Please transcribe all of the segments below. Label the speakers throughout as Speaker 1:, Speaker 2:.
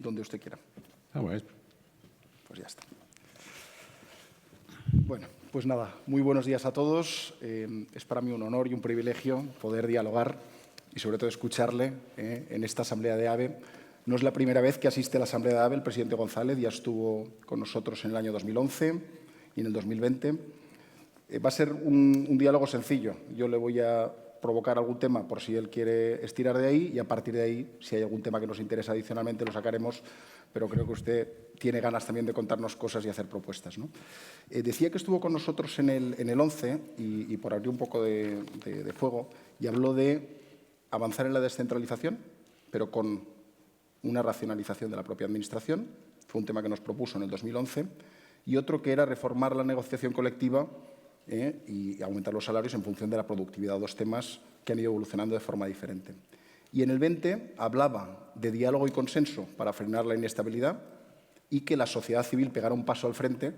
Speaker 1: donde usted quiera.
Speaker 2: Bueno.
Speaker 1: Pues ya está. Bueno, pues nada, muy buenos días a todos. Es para mí un honor y un privilegio poder dialogar y sobre todo escucharle en esta asamblea de AVE. No es la primera vez que asiste a la asamblea de AVE el presidente González, ya estuvo con nosotros en el año 2011 y en el 2020. Va a ser un diálogo sencillo. Yo le voy a provocar algún tema por si él quiere estirar de ahí y a partir de ahí, si hay algún tema que nos interesa adicionalmente, lo sacaremos, pero creo que usted tiene ganas también de contarnos cosas y hacer propuestas, ¿no? Decía que estuvo con nosotros en el 11 y por abrir un poco de fuego, y habló de avanzar en la descentralización, pero con una racionalización de la propia Administración. Fue un tema que nos propuso en el 2011. Y otro que era reformar la negociación colectiva y aumentar los salarios en función de la productividad. Dos temas que han ido evolucionando de forma diferente. Y en el 20 hablaba de diálogo y consenso para frenar la inestabilidad y que la sociedad civil pegara un paso al frente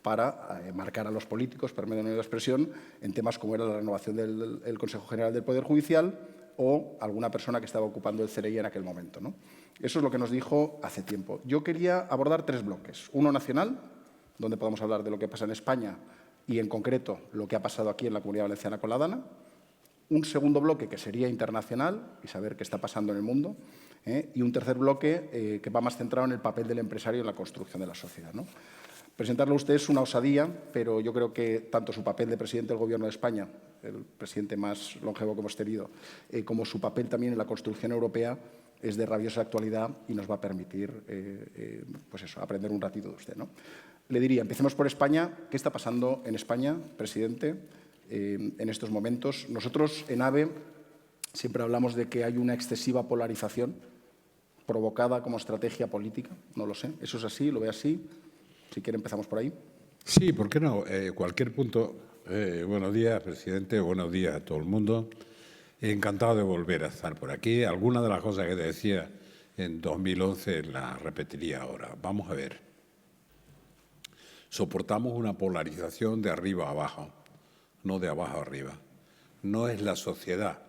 Speaker 1: para marcar a los políticos, por medio de una expresión, en temas como era la renovación del Consejo General del Poder Judicial o alguna persona que estaba ocupando el CRI en aquel momento, ¿no? Eso es lo que nos dijo hace tiempo. Yo quería abordar tres bloques. Uno nacional, donde podamos hablar de lo que pasa en España y, en concreto, lo que ha pasado aquí en la Comunidad Valenciana con la DANA. Un segundo bloque que sería internacional y saber qué está pasando en el mundo. Y un tercer bloque que va más centrado en el papel del empresario en la construcción de la sociedad, ¿no? Presentarlo a usted es una osadía, pero yo creo que tanto su papel de presidente del Gobierno de España, el presidente más longevo que hemos tenido, como su papel también en la construcción europea es de rabiosa actualidad y nos va a permitir pues eso, aprender un ratito de usted, ¿no? Le diría, empecemos por España. ¿Qué está pasando en España, presidente, en estos momentos? Nosotros en AVE siempre hablamos de que hay una excesiva polarización provocada como estrategia política. No lo sé. ¿Eso es así? ¿Lo ve así? Si quiere, empezamos por ahí.
Speaker 2: Sí, ¿por qué no? Cualquier punto. Buenos días, presidente. Buenos días a todo el mundo. Encantado de volver a estar por aquí. Algunas de las cosas que decía en 2011 las repetiría ahora. Vamos a ver. Soportamos una polarización de arriba a abajo, no de abajo a arriba. No es la sociedad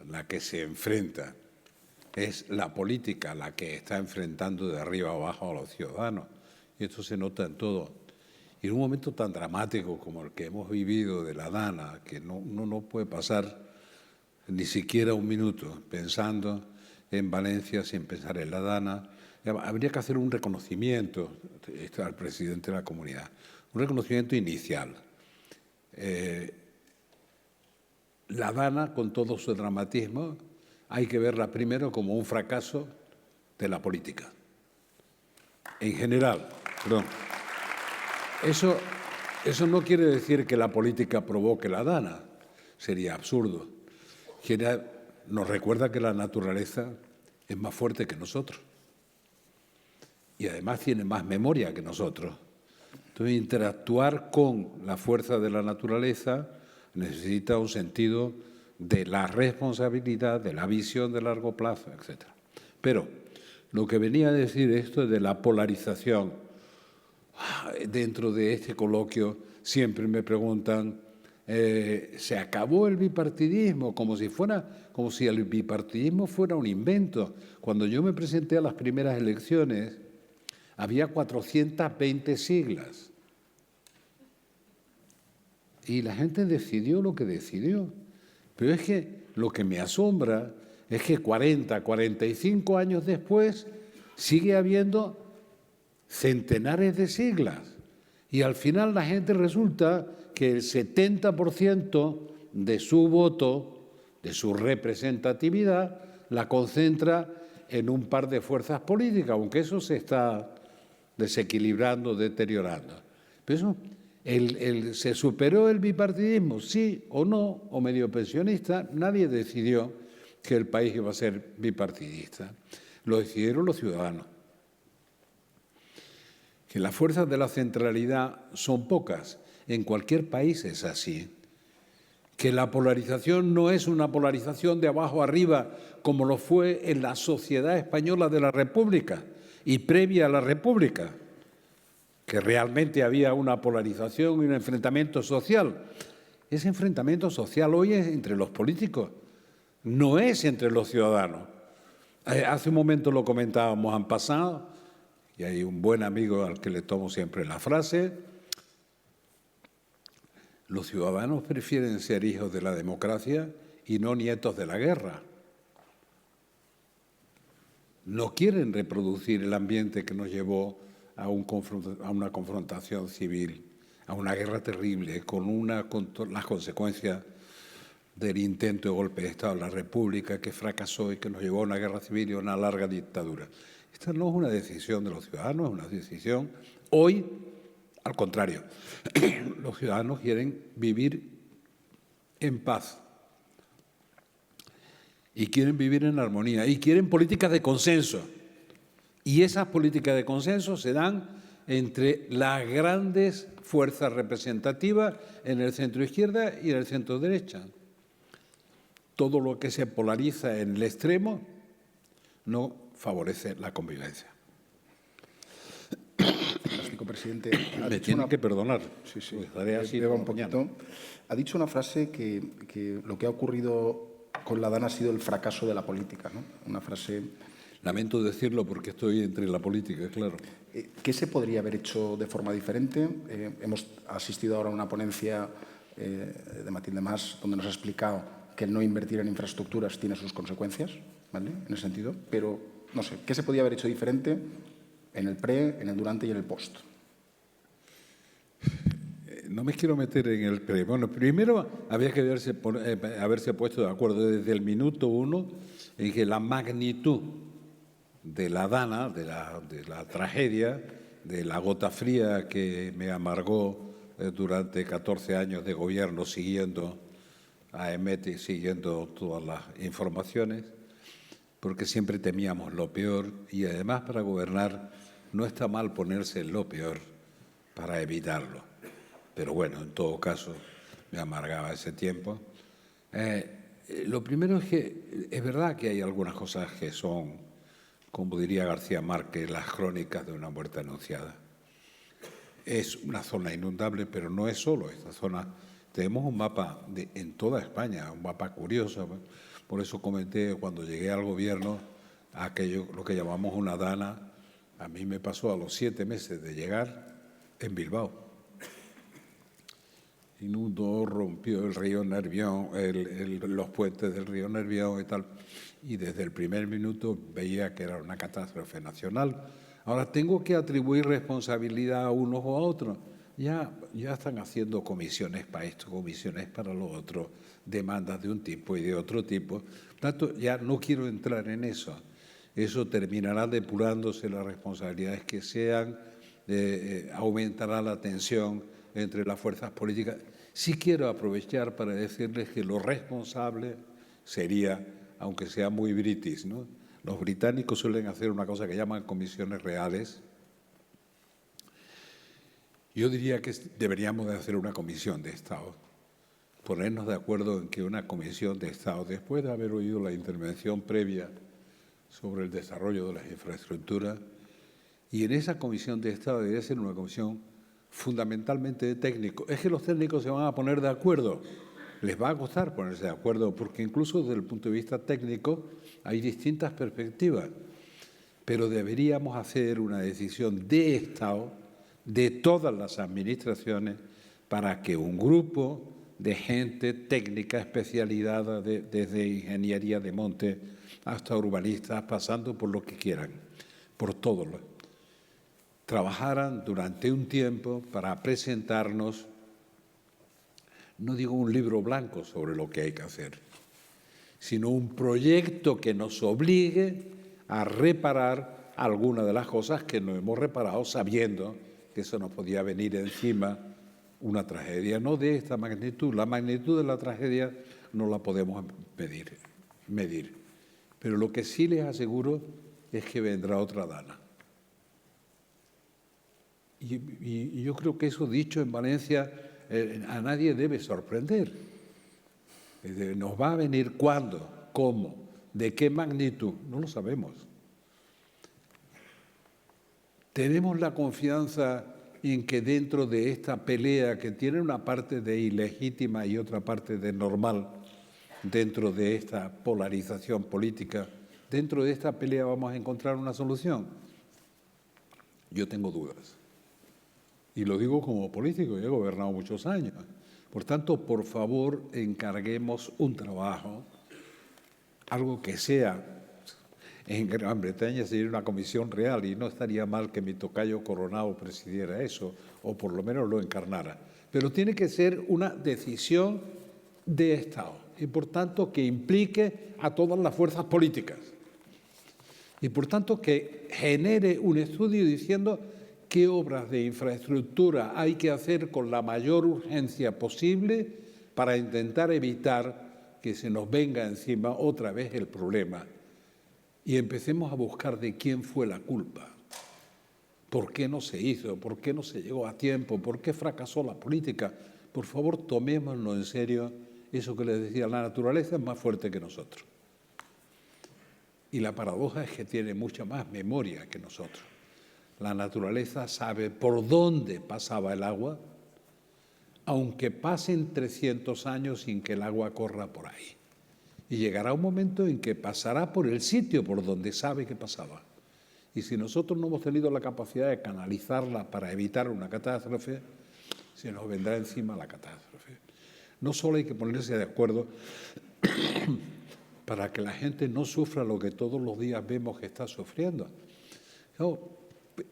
Speaker 2: la que se enfrenta, es la política la que está enfrentando de arriba a abajo a los ciudadanos. Y esto se nota en todo. Y en un momento tan dramático como el que hemos vivido de la DANA, que no puede pasar ni siquiera un minuto pensando en Valencia sin pensar en la DANA, habría que hacer un reconocimiento al presidente de la comunidad, un reconocimiento inicial. La DANA, con todo su dramatismo, hay que verla primero como un fracaso de la política. En general, perdón. Eso no quiere decir que la política provoque la DANA, sería absurdo. Nos recuerda que la naturaleza es más fuerte que nosotros y además tiene más memoria que nosotros. Entonces, interactuar con la fuerza de la naturaleza necesita un sentido de la responsabilidad, de la visión de largo plazo, etc. Pero lo que venía a decir esto de la polarización, dentro de este coloquio siempre me preguntan, ¿se acabó el bipartidismo? Como si el bipartidismo fuera un invento. Cuando yo me presenté a las primeras elecciones, había 420 siglas. Y la gente decidió lo que decidió. Pero es que lo que me asombra es que 45 años después sigue habiendo centenares de siglas. Y al final la gente resulta que el 70% de su voto, de su representatividad, la concentra en un par de fuerzas políticas, aunque eso se está desequilibrando, deteriorando. Pero eso, ¿se superó el bipartidismo? Sí o no, o medio pensionista. Nadie decidió que el país iba a ser bipartidista. Lo decidieron los ciudadanos. Que las fuerzas de la centralidad son pocas. En cualquier país es así. Que la polarización no es una polarización de abajo arriba como lo fue en la sociedad española de la República y previa a la República, que realmente había una polarización y un enfrentamiento social. Ese enfrentamiento social hoy es entre los políticos, no es entre los ciudadanos. Hace un momento lo comentábamos en pasado, y hay un buen amigo al que le tomo siempre la frase: los ciudadanos prefieren ser hijos de la democracia y no nietos de la guerra. No quieren reproducir el ambiente que nos llevó a una confrontación civil, a una guerra terrible, con las consecuencias del intento de golpe de Estado de la República que fracasó y que nos llevó a una guerra civil y a una larga dictadura. Esta no es una decisión de los ciudadanos, es una decisión hoy, al contrario. Los ciudadanos quieren vivir en paz y quieren vivir en armonía y quieren políticas de consenso. Y esas políticas de consenso se dan entre las grandes fuerzas representativas en el centro-izquierda y en el centro-derecha. Todo lo que se polariza en el extremo no favorece la convivencia.
Speaker 1: Fantástico, presidente.
Speaker 2: Me tienen que perdonar.
Speaker 1: Sí, sí.
Speaker 2: Estaré así
Speaker 1: Beba
Speaker 2: por
Speaker 1: un
Speaker 2: mañana.
Speaker 1: poquito. Ha dicho una frase que lo que ha ocurrido con la DANA ha sido el fracaso de la política, ¿no? Una frase...
Speaker 2: Lamento decirlo porque estoy entre la política, claro.
Speaker 1: ¿Qué se podría haber hecho de forma diferente? Hemos asistido ahora a una ponencia de Matilde Mas donde nos ha explicado que el no invertir en infraestructuras tiene sus consecuencias, ¿vale? En ese sentido. Pero, no sé, ¿qué se podría haber hecho diferente en el pre, en el durante y en el post?
Speaker 2: No me quiero meter en el pre. Bueno, primero había que haberse puesto de acuerdo desde el minuto 1 en que la magnitud de la DANA, de la tragedia, de la gota fría que me amargó durante 14 años de gobierno siguiendo a EMET y siguiendo todas las informaciones, porque siempre temíamos lo peor y además para gobernar no está mal ponerse en lo peor para evitarlo. Pero bueno, en todo caso, me amargaba ese tiempo. Lo primero es que es verdad que hay algunas cosas que son, como diría García Márquez, las crónicas de una muerte anunciada. Es una zona inundable, pero no es solo esta zona. Tenemos un mapa en toda España, un mapa curioso. Por eso comenté cuando llegué al gobierno aquello, lo que llamamos una DANA. A mí me pasó a los 7 meses de llegar en Bilbao. Inundó, rompió el río Nervión, los puentes del río Nervión y tal. Y desde el primer minuto veía que era una catástrofe nacional. Ahora tengo que atribuir responsabilidad a unos o a otros. Ya están haciendo comisiones para esto, comisiones para lo otro, demandas de un tipo y de otro tipo. Por tanto, ya no quiero entrar en eso. Eso terminará depurándose las responsabilidades que sean, aumentará la tensión entre las fuerzas políticas. Sí quiero aprovechar para decirles que lo responsable sería, aunque sea muy british, ¿no? Los británicos suelen hacer una cosa que llaman comisiones reales. Yo diría que deberíamos de hacer una comisión de Estado, ponernos de acuerdo en que una comisión de Estado, después de haber oído la intervención previa sobre el desarrollo de las infraestructuras, y en esa comisión de Estado debería ser una comisión fundamentalmente de técnicos. Es que los técnicos se van a poner de acuerdo, les va a costar ponerse de acuerdo, porque incluso desde el punto de vista técnico hay distintas perspectivas, pero deberíamos hacer una decisión de Estado, de todas las administraciones, para que un grupo de gente técnica especializada, desde ingeniería de monte hasta urbanistas, pasando por lo que quieran, por todo trabajaran durante un tiempo para presentarnos, no digo un libro blanco sobre lo que hay que hacer, sino un proyecto que nos obligue a reparar algunas de las cosas que no hemos reparado sabiendo que eso nos podía venir encima una tragedia, no de esta magnitud. La magnitud de la tragedia no la podemos medir. Pero lo que sí les aseguro es que vendrá otra DANA. Y yo creo que eso dicho en Valencia a nadie debe sorprender. ¿Nos va a venir cuándo? ¿Cómo? ¿De qué magnitud? No lo sabemos. Tenemos la confianza en que dentro de esta pelea, que tiene una parte de ilegítima y otra parte de normal, dentro de esta polarización política, ¿Dentro de esta pelea vamos a encontrar una solución? Yo tengo dudas. Y lo digo como político, yo he gobernado muchos años. Por tanto, por favor, encarguemos un trabajo, algo que sea. En Gran Bretaña sería una comisión real y no estaría mal que mi tocayo Coronado presidiera eso, o por lo menos lo encarnara. Pero tiene que ser una decisión de Estado y, por tanto, que implique a todas las fuerzas políticas. Y, por tanto, que genere un estudio diciendo qué obras de infraestructura hay que hacer con la mayor urgencia posible para intentar evitar que se nos venga encima otra vez el problema. Y empecemos a buscar de quién fue la culpa. ¿Por qué no se hizo? ¿Por qué no se llegó a tiempo? ¿Por qué fracasó la política? Por favor, tomémoslo en serio. Eso que les decía, la naturaleza es más fuerte que nosotros. Y la paradoja es que tiene mucha más memoria que nosotros. La naturaleza sabe por dónde pasaba el agua, aunque pasen 300 años sin que el agua corra por ahí. Y llegará un momento en que pasará por el sitio por donde sabe que pasaba. Y si nosotros no hemos tenido la capacidad de canalizarla para evitar una catástrofe, se nos vendrá encima la catástrofe. No solo hay que ponerse de acuerdo para que la gente no sufra lo que todos los días vemos que está sufriendo. No,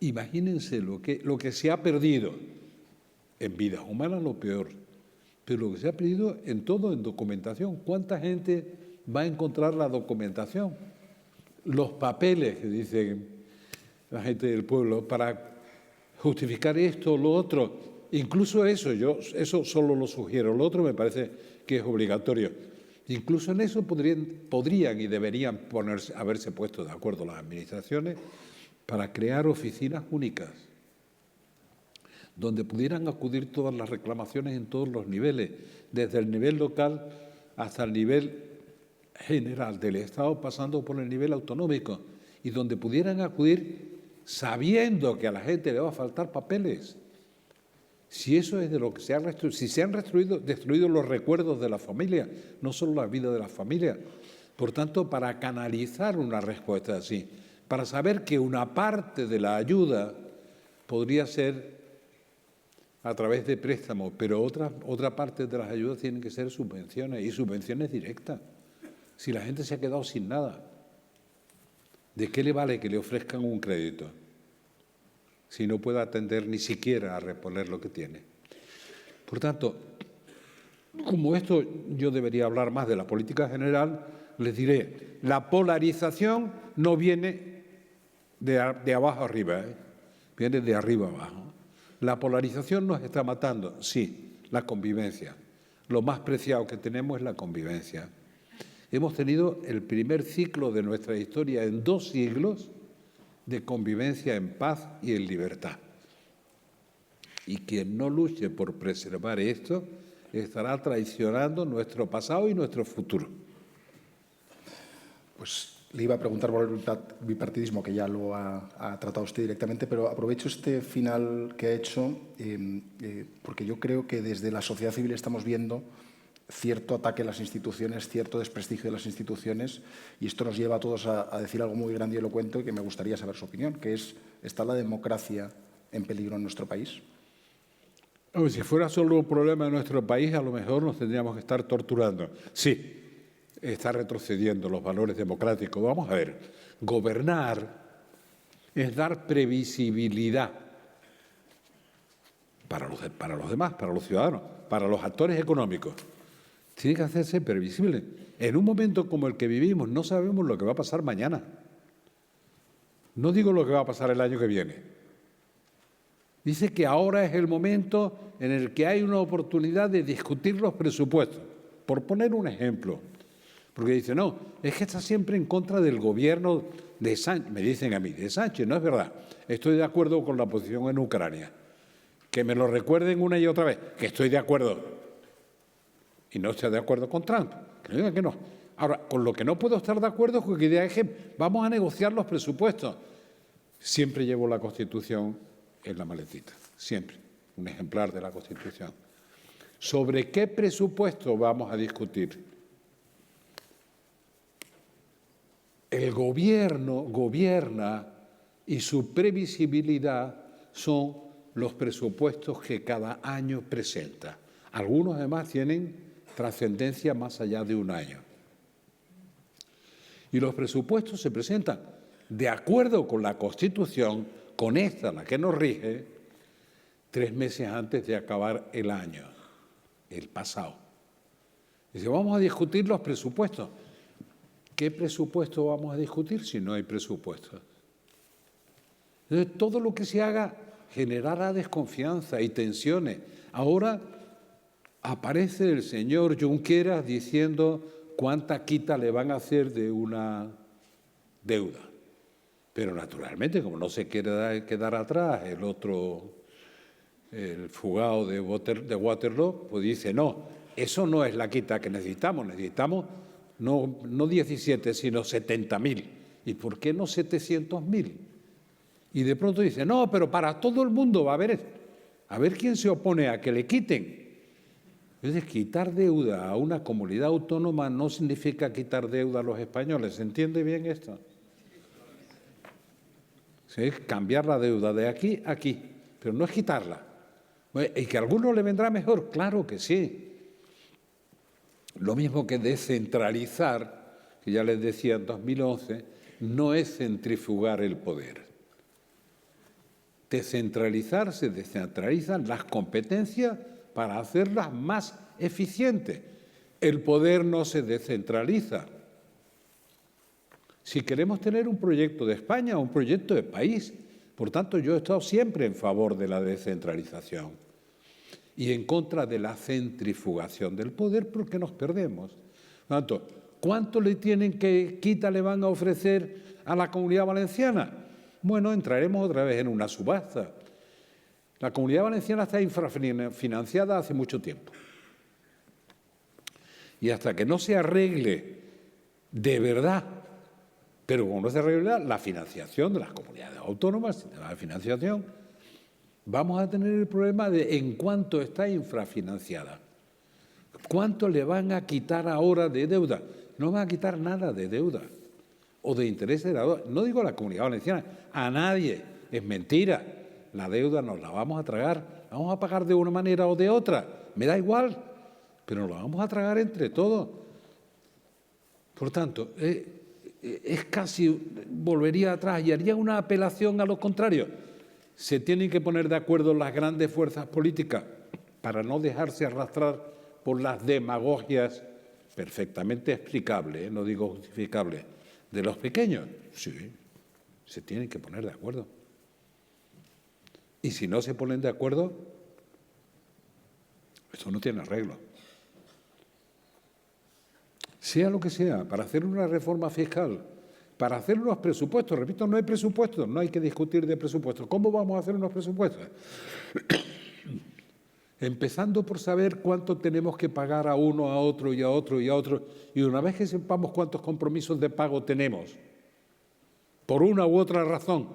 Speaker 2: imagínense lo que se ha perdido en vidas humanas, lo peor, pero lo que se ha perdido en todo, en documentación. ¿Cuánta gente va a encontrar la documentación? Los papeles que dicen la gente del pueblo para justificar esto o lo otro. Incluso eso, yo eso solo lo sugiero. Lo otro me parece que es obligatorio. Incluso en eso podrían y deberían haberse puesto de acuerdo las administraciones para crear oficinas únicas donde pudieran acudir todas las reclamaciones en todos los niveles, desde el nivel local hasta el nivel general del Estado, pasando por el nivel autonómico, y donde pudieran acudir sabiendo que a la gente le va a faltar papeles. Si eso es de lo que se ha destruido, si se han destruido los recuerdos de la familia, no solo la vida de la familia. Por tanto, para canalizar una respuesta así, para saber que una parte de la ayuda podría ser a través de préstamos, pero otra parte de las ayudas tienen que ser subvenciones, y subvenciones directas. Si la gente se ha quedado sin nada, ¿de qué le vale que le ofrezcan un crédito si no puede atender ni siquiera a reponer lo que tiene? Por tanto, como esto yo debería hablar más de la política general, les diré, la polarización no viene de abajo arriba, viene de arriba abajo. La polarización nos está matando, sí, la convivencia. Lo más preciado que tenemos es la convivencia. Hemos tenido el primer ciclo de nuestra historia en 2 siglos de convivencia en paz y en libertad. Y quien no luche por preservar esto estará traicionando nuestro pasado y nuestro futuro.
Speaker 1: Pues le iba a preguntar por el bipartidismo, que ya lo ha tratado usted directamente, pero aprovecho este final que ha hecho, porque yo creo que desde la sociedad civil estamos viendo cierto ataque a las instituciones, cierto desprestigio de las instituciones, y esto nos lleva a todos a decir algo muy grandilocuente que me gustaría saber su opinión, que es, ¿está la democracia en peligro en nuestro país?
Speaker 2: Si fuera solo un problema de nuestro país, a lo mejor nos tendríamos que estar torturando. Sí, está retrocediendo los valores democráticos. Vamos a ver, gobernar es dar previsibilidad para los demás, para los ciudadanos, para los actores económicos. Tiene que hacerse previsible. En un momento como el que vivimos, no sabemos lo que va a pasar mañana. No digo lo que va a pasar el año que viene. Dice que ahora es el momento en el que hay una oportunidad de discutir los presupuestos. Por poner un ejemplo. Porque dice, no, es que está siempre en contra del gobierno de Sánchez. Me dicen a mí, de Sánchez, no es verdad. Estoy de acuerdo con la posición en Ucrania. Que me lo recuerden una y otra vez, que estoy de acuerdo. Y no estoy de acuerdo con Trump, que digan que no. Ahora, con lo que no puedo estar de acuerdo es con que digan que vamos a negociar los presupuestos. Siempre llevo la Constitución en la maletita, siempre, un ejemplar de la Constitución. ¿Sobre qué presupuesto vamos a discutir? el gobierno gobierna y su previsibilidad son los presupuestos que cada año presenta. Algunos además tienen trascendencia más allá de un año. Y los presupuestos se presentan de acuerdo con la Constitución, con esta, la que nos rige, 3 meses antes de acabar el año, el pasado. Dice, vamos a discutir los presupuestos. ¿Qué presupuesto vamos a discutir si no hay presupuestos? Entonces, todo lo que se haga generará desconfianza y tensiones. Ahora aparece el señor Junqueras diciendo cuánta quita le van a hacer de una deuda. Pero naturalmente, como no se quiere quedar atrás el fugado de Waterloo, pues dice, no, eso no es la quita que necesitamos no 17, sino 70.000. ¿Y por qué no 700.000? Y de pronto dice, no, pero para todo el mundo va a haber esto. A ver quién se opone a que le quiten. Entonces, quitar deuda a una comunidad autónoma no significa quitar deuda a los españoles. ¿Se entiende bien esto? ¿Sí? Es cambiar la deuda de aquí a aquí, pero no es quitarla. ¿Y que a algunos le vendrá mejor? Claro que sí. Lo mismo que descentralizar, que ya les decía en 2011, no es centrifugar el poder. Descentralizar, se descentralizan las competencias para hacerlas más eficientes. El poder no se descentraliza. Si queremos tener un proyecto de España, un proyecto de país, por tanto, yo he estado siempre en favor de la descentralización y en contra de la centrifugación del poder porque nos perdemos. Por tanto, ¿cuánto quita le van a ofrecer a la Comunidad Valenciana? Bueno, entraremos otra vez en una subasta. La Comunidad Valenciana está infrafinanciada hace mucho tiempo. Y hasta que no se arregle de verdad, pero como no se arregla la financiación de las comunidades autónomas, la financiación, vamos a tener el problema de en cuánto está infrafinanciada. ¿Cuánto le van a quitar ahora de deuda? No van a quitar nada de deuda o de interés de la deuda. No digo a la Comunidad Valenciana, a nadie. Es mentira. La deuda nos la vamos a tragar. La vamos a pagar de una manera o de otra. Me da igual, pero nos la vamos a tragar entre todos. Por tanto, es casi, volvería atrás y haría una apelación a lo contrario. Se tienen que poner de acuerdo las grandes fuerzas políticas para no dejarse arrastrar por las demagogias perfectamente explicables, no digo justificables, de los pequeños. Sí, se tienen que poner de acuerdo. Y si no se ponen de acuerdo, esto no tiene arreglo. Sea lo que sea, para hacer una reforma fiscal, para hacer unos presupuestos, repito, no hay presupuestos, no hay que discutir de presupuestos. ¿Cómo vamos a hacer unos presupuestos? Empezando por saber cuánto tenemos que pagar a uno, a otro y a otro y a otro. Y una vez que sepamos cuántos compromisos de pago tenemos, por una u otra razón,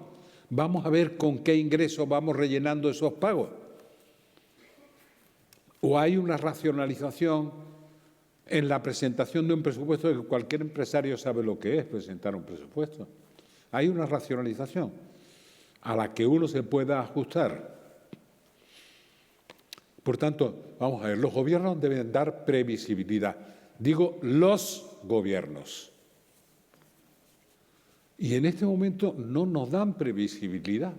Speaker 2: vamos a ver con qué ingresos vamos rellenando esos pagos. O hay una racionalización en la presentación de un presupuesto, que cualquier empresario sabe lo que es presentar un presupuesto. Hay una racionalización a la que uno se pueda ajustar. Por tanto, vamos a ver, los gobiernos deben dar previsibilidad. Digo, los gobiernos. Y en este momento no nos dan previsibilidad.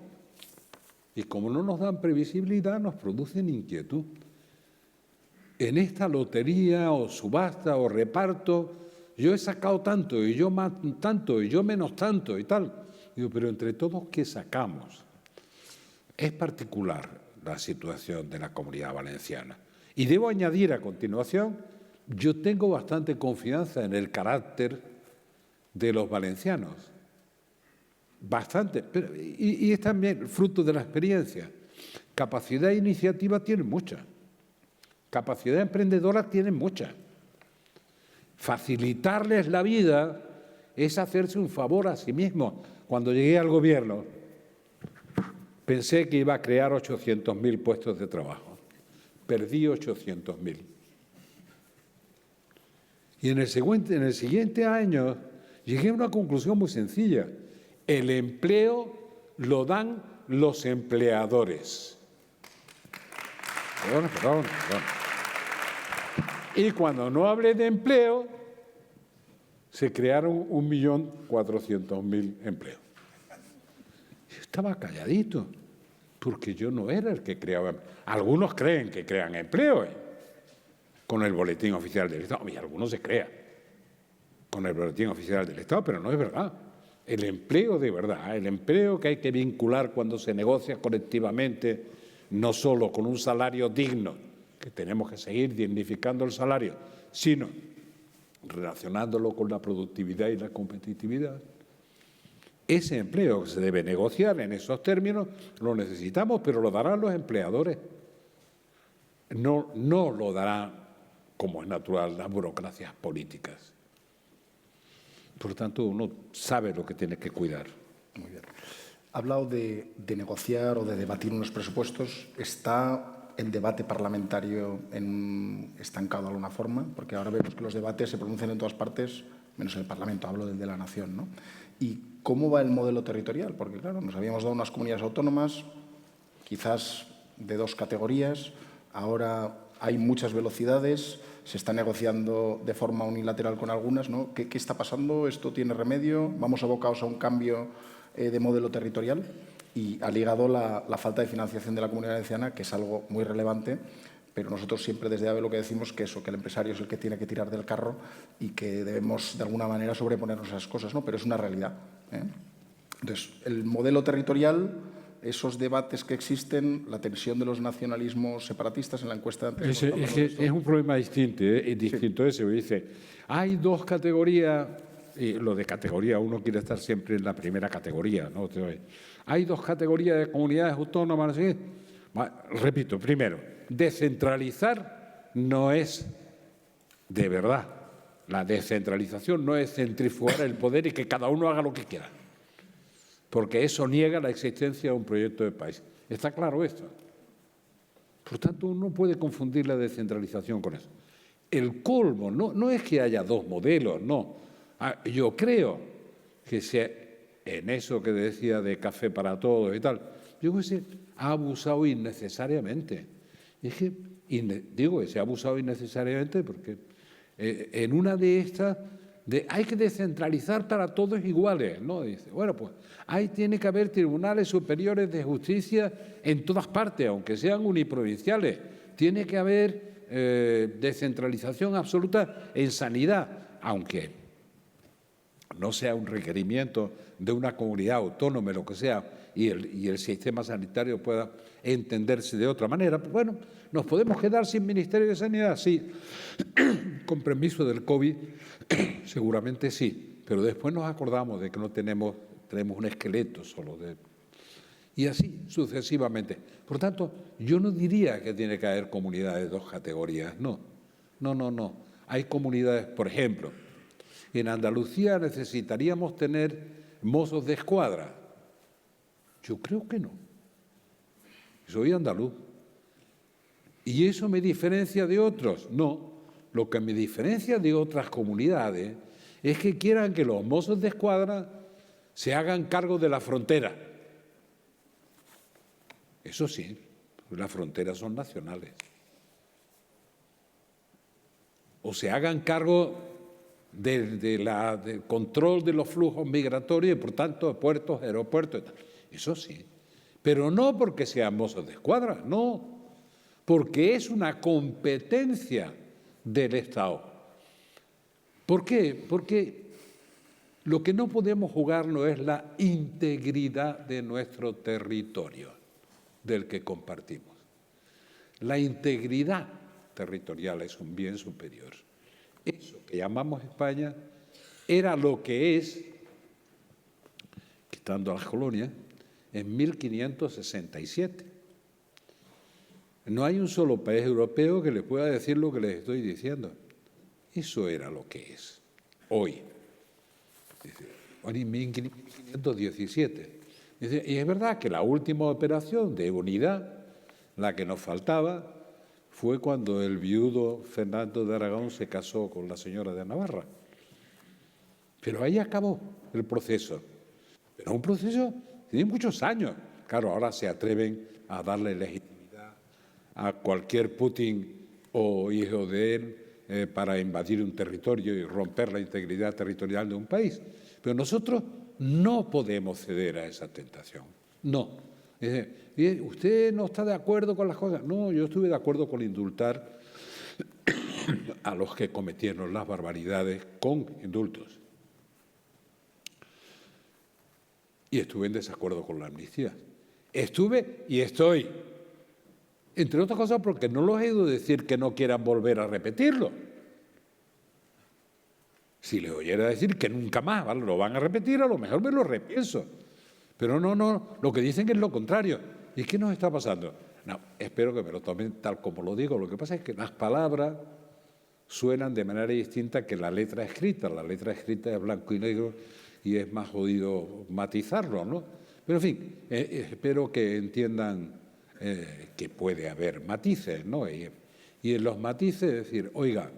Speaker 2: Y como no nos dan previsibilidad, nos producen inquietud. En esta lotería o subasta o reparto, yo he sacado tanto y yo más tanto y yo menos tanto y tal. Digo, pero entre todos, ¿qué sacamos? Es particular la situación de la Comunidad Valenciana. Y debo añadir a continuación, yo tengo bastante confianza en el carácter de los valencianos. Bastante. Y es también fruto de la experiencia. Capacidad e iniciativa tienen mucha. Capacidad emprendedora tienen mucha. Facilitarles la vida es hacerse un favor a sí mismo. Cuando llegué al gobierno, pensé que iba a crear 800.000 puestos de trabajo. Perdí 800.000. Y en el siguiente año Llegué a una conclusión muy sencilla. El empleo lo dan los empleadores. Perdón. Y cuando no hablé de empleo, se crearon 1.400.000 empleos. Yo estaba calladito, porque yo no era el que creaba. Algunos creen que crean empleo con el Boletín Oficial del Estado, y algunos se crean con el Boletín Oficial del Estado, pero no es verdad. El empleo de verdad, el empleo que hay que vincular cuando se negocia colectivamente, no solo con un salario digno, que tenemos que seguir dignificando el salario, sino relacionándolo con la productividad y la competitividad. Ese empleo que se debe negociar en esos términos lo necesitamos, pero lo darán los empleadores. No lo darán, como es natural, las burocracias políticas. Por lo tanto, uno sabe lo que tiene que cuidar.
Speaker 1: Muy bien. Ha hablado de negociar o de debatir unos presupuestos. ¿Está el debate parlamentario estancado de alguna forma? Porque ahora vemos que los debates se pronuncian en todas partes, menos en el Parlamento, hablo del de la Nación, ¿no? ¿Y cómo va el modelo territorial? Porque, claro, nos habíamos dado unas comunidades autónomas, quizás de 2 categorías, ahora hay muchas velocidades, se está negociando de forma unilateral con algunas, ¿no? ¿Qué está pasando? ¿Esto tiene remedio? ¿Vamos abocados a un cambio de modelo territorial? Y ha ligado la falta de financiación de la Comunidad Valenciana, que es algo muy relevante, pero nosotros siempre desde AVE lo que decimos que eso, que el empresario es el que tiene que tirar del carro y que debemos de alguna manera sobreponernos a esas cosas, ¿no? Pero es una realidad, ¿eh? Entonces, el modelo territorial, esos debates que existen, la tensión de los nacionalismos separatistas en la encuesta de antes.
Speaker 2: Es un problema distinto, es distinto sí. Ese. Dice, hay 2 categorías, y lo de categoría, uno quiere estar siempre en la primera categoría, ¿no? Hay 2 categorías de comunidades autónomas, ¿sí? Repito, primero, descentralizar no es de verdad. La descentralización no es centrifugar el poder y que cada uno haga lo que quiera, porque eso niega la existencia de un proyecto de país. ¿Está claro esto? Por tanto, uno puede confundir la descentralización con eso. El colmo no es que haya 2 modelos, no. Yo creo que en eso que decía de café para todos y tal, yo creo que se ha abusado innecesariamente. Y es que, digo que se ha abusado innecesariamente porque en una de estas, hay que descentralizar para todos iguales, ¿no? Dice, bueno, pues ahí tiene que haber tribunales superiores de justicia en todas partes, aunque sean uniprovinciales. Tiene que haber descentralización absoluta en sanidad, aunque no sea un requerimiento de una comunidad autónoma, lo que sea, y el sistema sanitario pueda entenderse de otra manera. Bueno, ¿nos podemos quedar sin Ministerio de Sanidad? Sí. Con permiso del COVID, seguramente sí, pero después nos acordamos de que no tenemos un esqueleto solo de... Y así sucesivamente. Por tanto, yo no diría que tiene que haber comunidades de 2 categorías, no. Hay comunidades, por ejemplo, en Andalucía necesitaríamos tener mozos de escuadra. Yo creo que no. Soy andaluz. ¿Y eso me diferencia de otros? No. Lo que me diferencia de otras comunidades es que quieran que los mozos de escuadra se hagan cargo de la frontera. Eso sí, las fronteras son nacionales. O se hagan cargo del control de los flujos migratorios y, por tanto, de puertos, aeropuertos y tal. Eso sí. Pero no porque sean mozos de escuadra, no. Porque es una competencia del Estado. ¿Por qué? Porque lo que no podemos jugarnos es la integridad de nuestro territorio, del que compartimos. La integridad territorial es un bien superior. Eso que llamamos España era lo que es, quitando las colonias, en 1567. No hay un solo país europeo que les pueda decir lo que les estoy diciendo. Eso era lo que es hoy. En 1517. Y es verdad que la última operación de unidad, la que nos faltaba, fue cuando el viudo Fernando de Aragón se casó con la señora de Navarra. Pero ahí acabó el proceso. Pero un proceso que tiene muchos años. Claro, ahora se atreven a darle legitimidad a cualquier Putin o hijo de él para invadir un territorio y romper la integridad territorial de un país. Pero nosotros no podemos ceder a esa tentación. No. ¿Usted no está de acuerdo con las cosas? No, yo estuve de acuerdo con indultar a los que cometieron las barbaridades con indultos. Y estuve en desacuerdo con la amnistía. Estuve y estoy. Entre otras cosas porque no los he oído decir que no quieran volver a repetirlo. Si les oyera decir que nunca más, ¿vale?, lo van a repetir, a lo mejor me lo repienso. Pero no, lo que dicen es lo contrario. ¿Y qué nos está pasando? No, espero que me lo tomen tal como lo digo. Lo que pasa es que las palabras suenan de manera distinta que la letra escrita. La letra escrita es blanco y negro y es más jodido matizarlo, ¿no? Pero, en fin, espero que entiendan que puede haber matices, ¿no? Y en los matices, decir, oiga,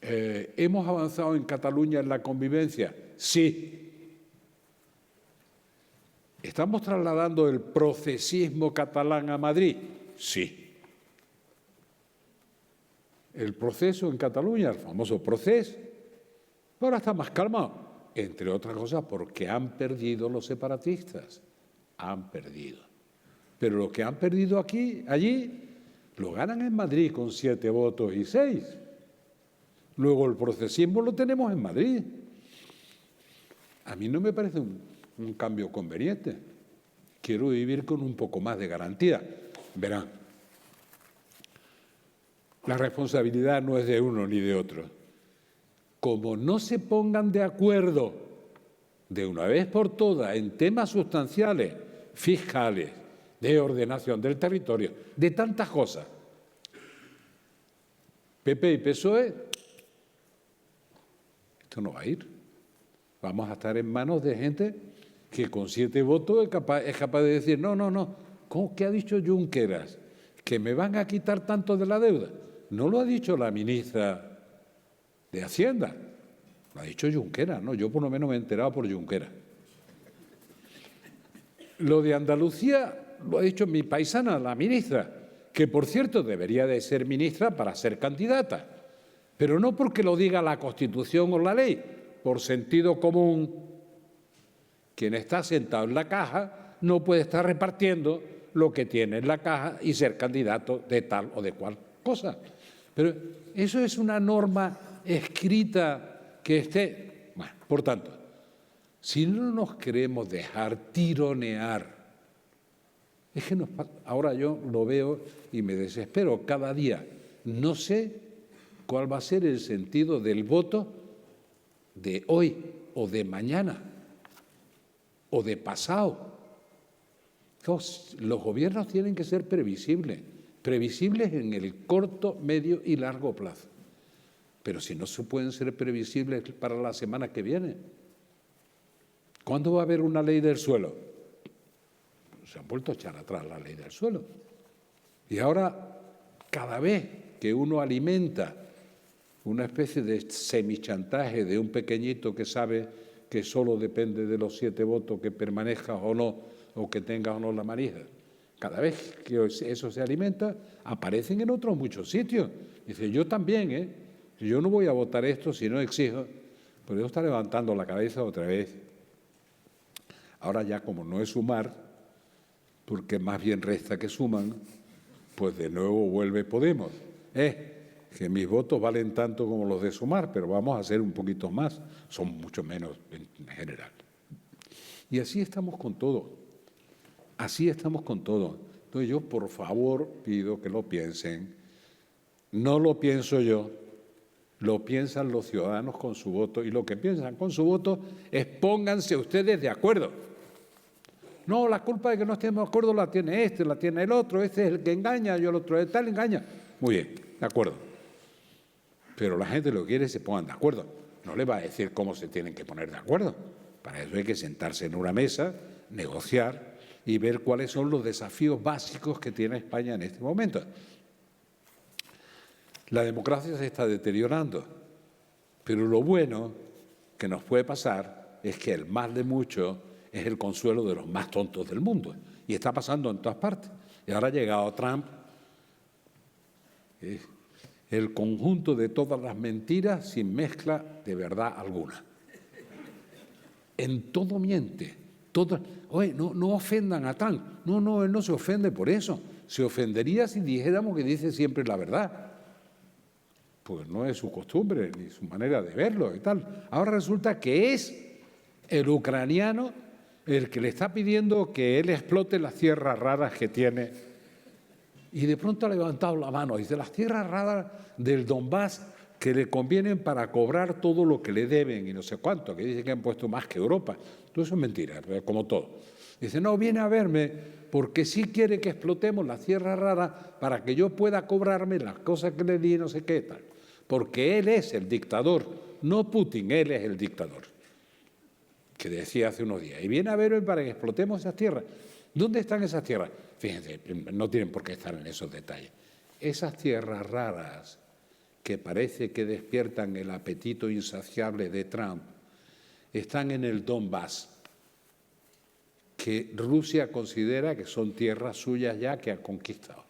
Speaker 2: ¿hemos avanzado en Cataluña en la convivencia? Sí. ¿Estamos trasladando el procesismo catalán a Madrid? Sí. El proceso en Cataluña, el famoso proceso, ahora está más calmado, entre otras cosas porque han perdido los separatistas. Han perdido. Pero lo que han perdido allí, lo ganan en Madrid con 7 votos y 6. Luego el procesismo lo tenemos en Madrid. A mí no me parece un cambio conveniente. Quiero vivir con un poco más de garantía. Verán, la responsabilidad no es de uno ni de otro. Como no se pongan de acuerdo de una vez por todas en temas sustanciales, fiscales, de ordenación del territorio, de tantas cosas, PP y PSOE, esto no va a ir. Vamos a estar en manos de gente que con 7 votos es capaz de decir, no, ¿cómo que ha dicho Junqueras? ¿Que me van a quitar tanto de la deuda? No lo ha dicho la ministra de Hacienda, lo ha dicho Junqueras, ¿no? Yo por lo menos me he enterado por Junqueras. Lo de Andalucía lo ha dicho mi paisana, la ministra, que por cierto debería de ser ministra para ser candidata, pero no porque lo diga la Constitución o la ley, por sentido común. Quien está sentado en la caja no puede estar repartiendo lo que tiene en la caja y ser candidato de tal o de cual cosa. Pero eso es una norma escrita que esté. Bueno, por tanto, si no nos queremos dejar tironear, es que ahora yo lo veo y me desespero cada día. No sé cuál va a ser el sentido del voto de hoy o de mañana o de pasado. Los gobiernos tienen que ser previsibles en el corto, medio y largo plazo. Pero si no se pueden ser previsibles para la semana que viene, ¿cuándo va a haber una ley del suelo? Se han vuelto a echar atrás la ley del suelo. Y ahora, cada vez que uno alimenta una especie de semichantaje de un pequeñito que sabe que solo depende de los 7 votos que permanezca o no, o que tenga o no la manija. Cada vez que eso se alimenta, aparecen en otros muchos sitios. Dice, yo también, yo no voy a votar esto si no exijo, pero yo está levantando la cabeza otra vez. Ahora ya como no es sumar, porque más bien resta que suman, pues de nuevo vuelve Podemos. Que mis votos valen tanto como los de Sumar, pero vamos a hacer un poquito más, son mucho menos en general. Y así estamos con todo, así estamos con todo. Entonces yo, por favor, pido que lo piensen. No lo pienso yo, lo piensan los ciudadanos con su voto, y lo que piensan con su voto es pónganse ustedes de acuerdo. No, la culpa de que no estemos de acuerdo la tiene este, la tiene el otro, este es el que engaña, yo el otro es tal engaña. Muy bien, de acuerdo. Pero la gente lo que quiere es que se pongan de acuerdo. No le va a decir cómo se tienen que poner de acuerdo. Para eso hay que sentarse en una mesa, negociar y ver cuáles son los desafíos básicos que tiene España en este momento. La democracia se está deteriorando, Pero lo bueno que nos puede pasar es que el mal de muchos es el consuelo de los más tontos del mundo. Y está pasando en todas partes. Y ahora ha llegado Trump, el conjunto de todas las mentiras sin mezcla de verdad alguna. En todo miente. Oye, no ofendan a Trump. No, él no se ofende por eso. Se ofendería si dijéramos que dice siempre la verdad. Pues no es su costumbre ni su manera de verlo y tal. Ahora resulta que es el ucraniano el que le está pidiendo que él explote las tierras raras que tiene. Y de pronto ha levantado la mano. Dice, las tierras raras del Donbass que le convienen para cobrar todo lo que le deben y no sé cuánto, que dice que han puesto más que Europa. Todo eso es mentira, como todo. Dice, no, viene a verme porque sí quiere que explotemos las tierras raras para que yo pueda cobrarme las cosas que le di, no sé qué tal. Porque él es el dictador, no Putin, él es el dictador, que decía hace unos días. Y viene a verme para que explotemos esas tierras. ¿Dónde están esas tierras? Fíjense, no tienen por qué estar en esos detalles. Esas tierras raras que parece que despiertan el apetito insaciable de Trump, están en el Donbass, que Rusia considera que son tierras suyas ya que ha conquistado.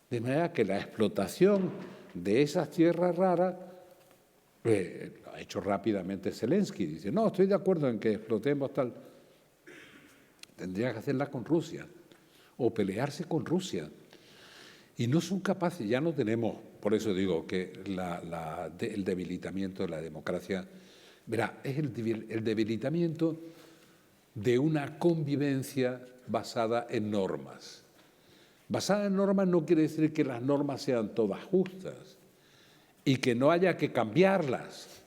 Speaker 2: De manera que la explotación de esas tierras raras lo ha hecho rápidamente Zelensky. Dice, no, estoy de acuerdo en que explotemos tal. Tendría que hacerla con Rusia o pelearse con Rusia. Y no son capaces, ya no tenemos, por eso digo que el debilitamiento de la democracia, verá, es el debilitamiento de una convivencia basada en normas. Basada en normas no quiere decir que las normas sean todas justas y que no haya que cambiarlas,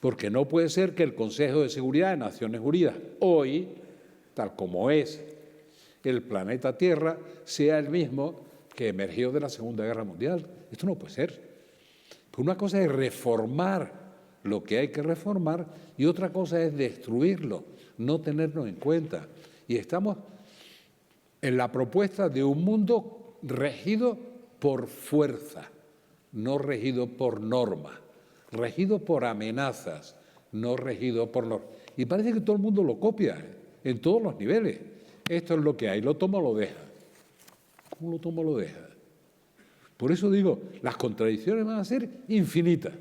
Speaker 2: porque no puede ser que el Consejo de Seguridad de Naciones Unidas hoy, tal como es el planeta Tierra, sea el mismo que emergió de la Segunda Guerra Mundial. Esto no puede ser. Pues una cosa es reformar lo que hay que reformar y otra cosa es destruirlo, no tenerlo en cuenta. Y estamos en la propuesta de un mundo regido por fuerza, no regido por norma, regido por amenazas, no regido por normas. Y parece que todo el mundo lo copia en todos los niveles. Esto es lo que hay, lo toma o lo deja. ¿Cómo lo toma o lo deja? Por eso digo, las contradicciones van a ser infinitas.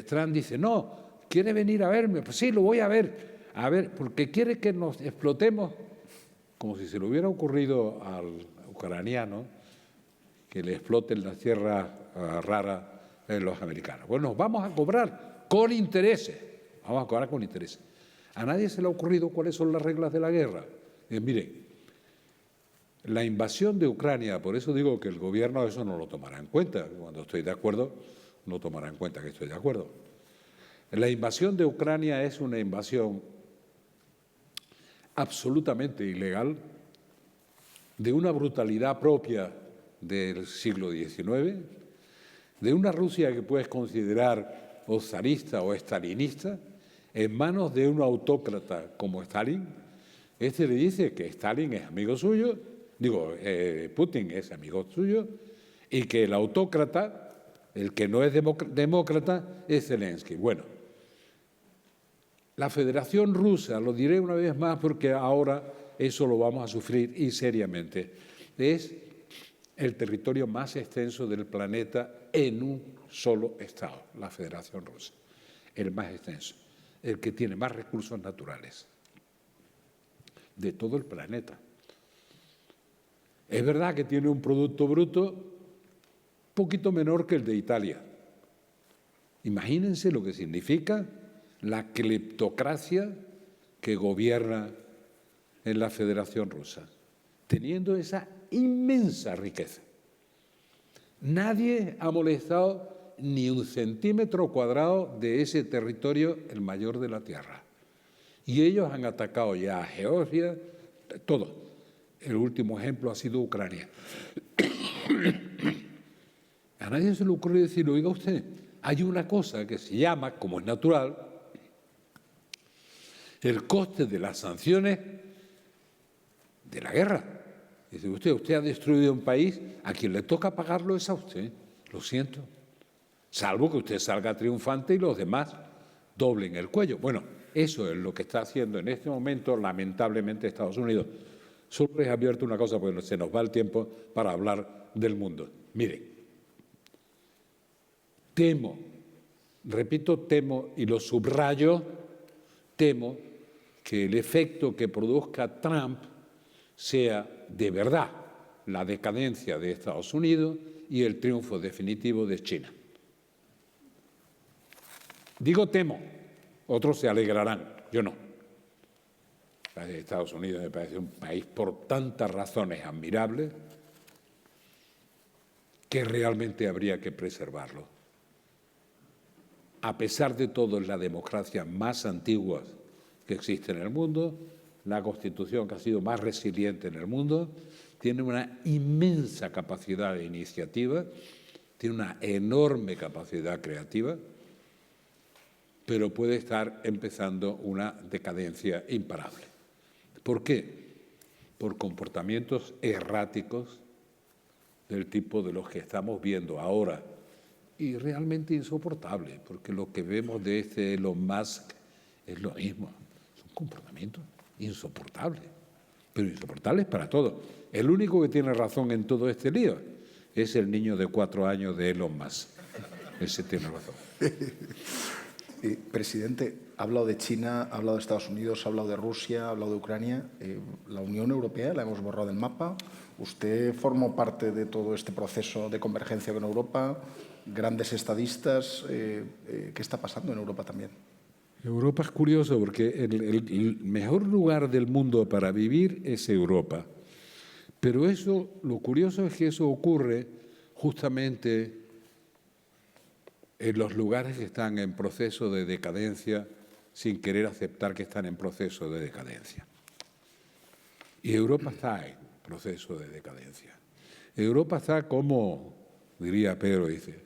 Speaker 2: Trump dice, no, ¿quiere venir a verme? Pues sí, lo voy a ver, porque quiere que nos explotemos, como si se le hubiera ocurrido al ucraniano que le exploten las tierras raras en los americanos. Bueno, vamos a cobrar con intereses, vamos a cobrar con intereses. A nadie se le ha ocurrido cuáles son las reglas de la guerra. Miren, la invasión de Ucrania, por eso digo que el gobierno eso no lo tomará en cuenta. Cuando estoy de acuerdo, no tomará en cuenta que estoy de acuerdo. La invasión de Ucrania es una invasión absolutamente ilegal, de una brutalidad propia del siglo XIX, de una Rusia que puedes considerar o zarista o estalinista, en manos de un autócrata como Stalin. Este le dice que Stalin es amigo suyo, Putin es amigo suyo, y que el autócrata, el que no es demócrata, es Zelensky. Bueno, la Federación Rusa, lo diré una vez más porque ahora eso lo vamos a sufrir y seriamente, es el territorio más extenso del planeta en un solo Estado, la Federación Rusa, el más extenso, el que tiene más recursos naturales de todo el planeta. Es verdad que tiene un Producto Bruto poquito menor que el de Italia. Imagínense lo que significa la cleptocracia que gobierna en la Federación Rusa, teniendo esa inmensa riqueza. Nadie ha molestado ni un centímetro cuadrado de ese territorio, el mayor de la Tierra. Y ellos han atacado ya a Georgia, todo. El último ejemplo ha sido Ucrania. A nadie se le ocurre decir, oiga usted, hay una cosa que se llama, como es natural, el coste de las sanciones de la guerra. Dice usted ha destruido un país, a quien le toca pagarlo es a usted, lo siento. salvo que usted salga triunfante y los demás doblen el cuello. Bueno, eso es lo que está haciendo en este momento, lamentablemente, Estados Unidos. Solo les he abierto una cosa, porque se nos va el tiempo para hablar del mundo. Miren, temo, repito, temo y lo subrayo, temo que el efecto que produzca Trump sea de verdad la decadencia de Estados Unidos y el triunfo definitivo de China. Digo temo, otros se alegrarán, yo no. Estados Unidos me parece un país por tantas razones admirables que realmente habría que preservarlo. A pesar de todo, es la democracia más antigua que existe en el mundo, la Constitución que ha sido más resiliente en el mundo, tiene una inmensa capacidad de iniciativa, tiene una enorme capacidad creativa, pero puede estar empezando una decadencia imparable. ¿Por qué? Por comportamientos erráticos del tipo de los que estamos viendo ahora, y realmente insoportable, porque lo que vemos de este Elon Musk es lo mismo, es un comportamiento insoportable, pero insoportables para todo. El único que tiene razón en todo este lío es el niño de 4 años de Elon Musk. Ese tiene razón.
Speaker 1: Presidente, ha hablado de China, ha hablado de Estados Unidos, ha hablado de Rusia, ha hablado de Ucrania. La Unión Europea la hemos borrado del mapa. Usted formó parte de todo este proceso de convergencia con Europa. Grandes estadistas. ¿Qué está pasando en Europa también?
Speaker 2: Europa es curioso porque el mejor lugar del mundo para vivir es Europa. Pero eso, lo curioso es que eso ocurre justamente en los lugares que están en proceso de decadencia sin querer aceptar que están en proceso de decadencia. Y Europa está en proceso de decadencia. Europa está como, diría Pedro, dice,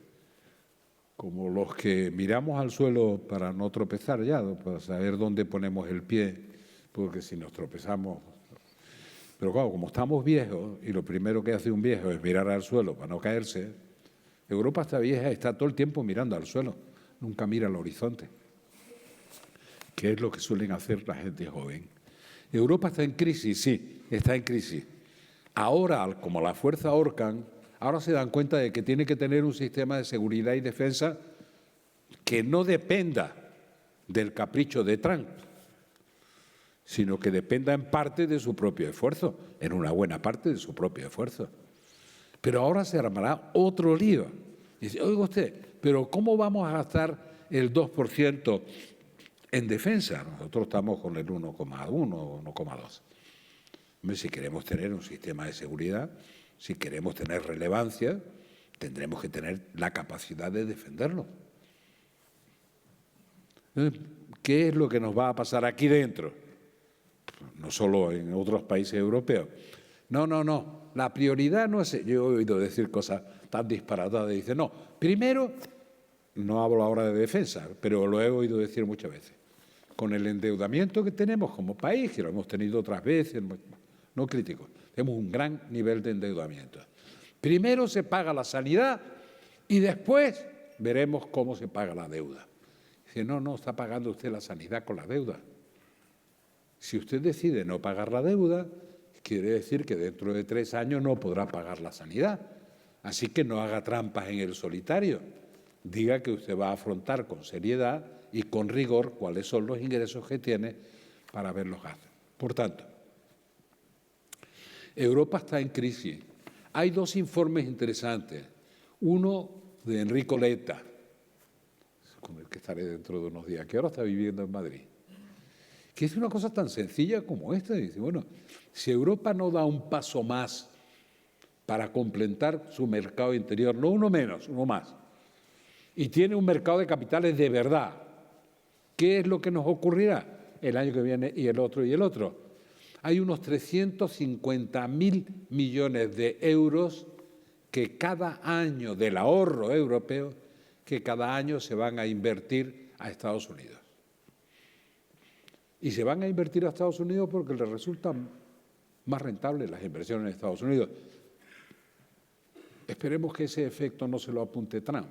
Speaker 2: como los que miramos al suelo para no tropezar ya, para saber dónde ponemos el pie, porque si nos tropezamos... Pero claro, como estamos viejos, y lo primero que hace un viejo es mirar al suelo para no caerse, Europa está vieja, está todo el tiempo mirando al suelo, nunca mira al horizonte, que es lo que suelen hacer la gente joven. Europa está en crisis, sí, está en crisis. Ahora, como la fuerza ahorcan, ahora se dan cuenta de que tiene que tener un sistema de seguridad y defensa que no dependa del capricho de Trump, sino que dependa en parte de su propio esfuerzo, en una buena parte de su propio esfuerzo. Pero ahora se armará otro lío. Dice, oiga usted, pero ¿cómo vamos a gastar el 2% en defensa? Nosotros estamos con el 1,1 o 1,2. Si queremos tener un sistema de seguridad, si queremos tener relevancia, tendremos que tener la capacidad de defenderlo. ¿Qué es lo que nos va a pasar aquí dentro? No solo en otros países europeos. No. La prioridad no es... Yo he oído decir cosas tan disparatadas. Dice, no, primero, no hablo ahora de defensa, pero lo he oído decir muchas veces. Con el endeudamiento que tenemos como país, que lo hemos tenido otras veces, no critico, tenemos un gran nivel de endeudamiento. Primero se paga la sanidad y después veremos cómo se paga la deuda. Dice, no, está pagando usted la sanidad con la deuda. Si usted decide no pagar la deuda, quiere decir que dentro de 3 años no podrá pagar la sanidad. Así que no haga trampas en el solitario. Diga que usted va a afrontar con seriedad y con rigor cuáles son los ingresos que tiene para ver los gastos. Por tanto, Europa está en crisis. Hay 2 informes interesantes. Uno de Enrico Letta, con el que estaré dentro de unos días, que ahora está viviendo en Madrid, que es una cosa tan sencilla como esta. Dice, bueno, si Europa no da un paso más para completar su mercado interior, no uno menos, uno más, y tiene un mercado de capitales de verdad, ¿qué es lo que nos ocurrirá el año que viene y el otro y el otro? Hay unos 350.000 millones de euros que cada año del ahorro europeo, que cada año se van a invertir a Estados Unidos. Y se van a invertir a Estados Unidos porque les resultan más rentables las inversiones en Estados Unidos. Esperemos que ese efecto no se lo apunte Trump,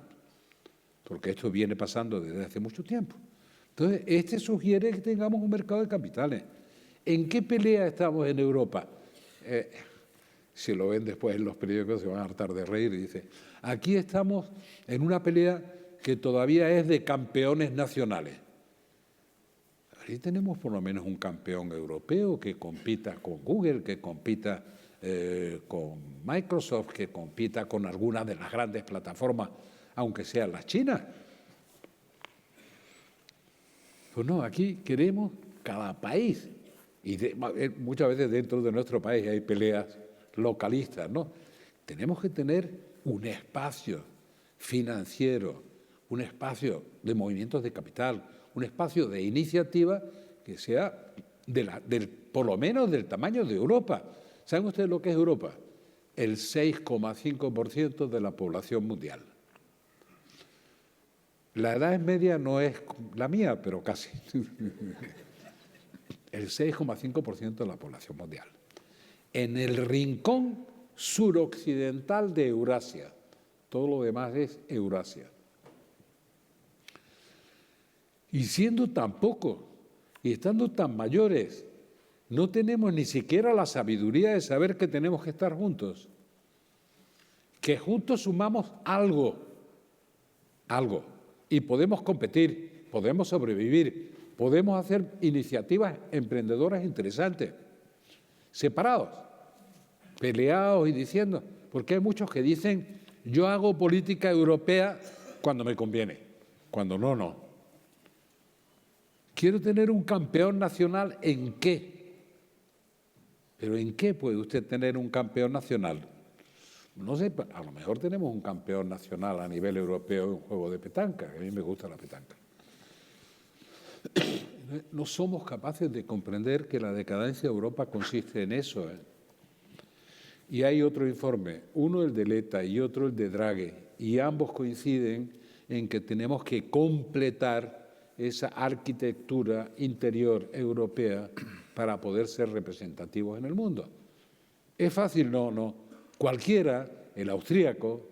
Speaker 2: porque esto viene pasando desde hace mucho tiempo. Entonces, este sugiere que tengamos un mercado de capitales. ¿En qué pelea estamos en Europa? Si lo ven después en los periódicos se van a hartar de reír y dice, aquí estamos en una pelea que todavía es de campeones nacionales. Ahí tenemos por lo menos un campeón europeo que compita con Google, que compita con Microsoft, que compita con algunas de las grandes plataformas, aunque sean las chinas. Pues no, aquí queremos cada país. Y muchas veces dentro de nuestro país hay peleas localistas, ¿no? Tenemos que tener un espacio financiero, un espacio de movimientos de capital, un espacio de iniciativa que sea por lo menos del tamaño de Europa. ¿Saben ustedes lo que es Europa? El 6,5% de la población mundial. La edad media no es la mía, pero casi. El 6,5% de la población mundial. En el rincón suroccidental de Eurasia. Todo lo demás es Eurasia. Y siendo tan pocos y estando tan mayores, no tenemos ni siquiera la sabiduría de saber que tenemos que estar juntos. Que juntos sumamos algo. Y podemos competir, podemos sobrevivir, podemos hacer iniciativas emprendedoras interesantes, separados, peleados y diciendo, porque hay muchos que dicen, yo hago política europea cuando me conviene, cuando no, no. Quiero tener un campeón nacional, ¿en qué? ¿Pero en qué puede usted tener un campeón nacional? No sé, a lo mejor tenemos un campeón nacional a nivel europeo en un juego de petanca, que a mí me gusta la petanca. No somos capaces de comprender que la decadencia de Europa consiste en eso. Y hay otro informe, uno el de Letta y otro el de Draghi, y ambos coinciden en que tenemos que completar esa arquitectura interior europea para poder ser representativos en el mundo. ¿Es fácil? No, no. Cualquiera, el austríaco,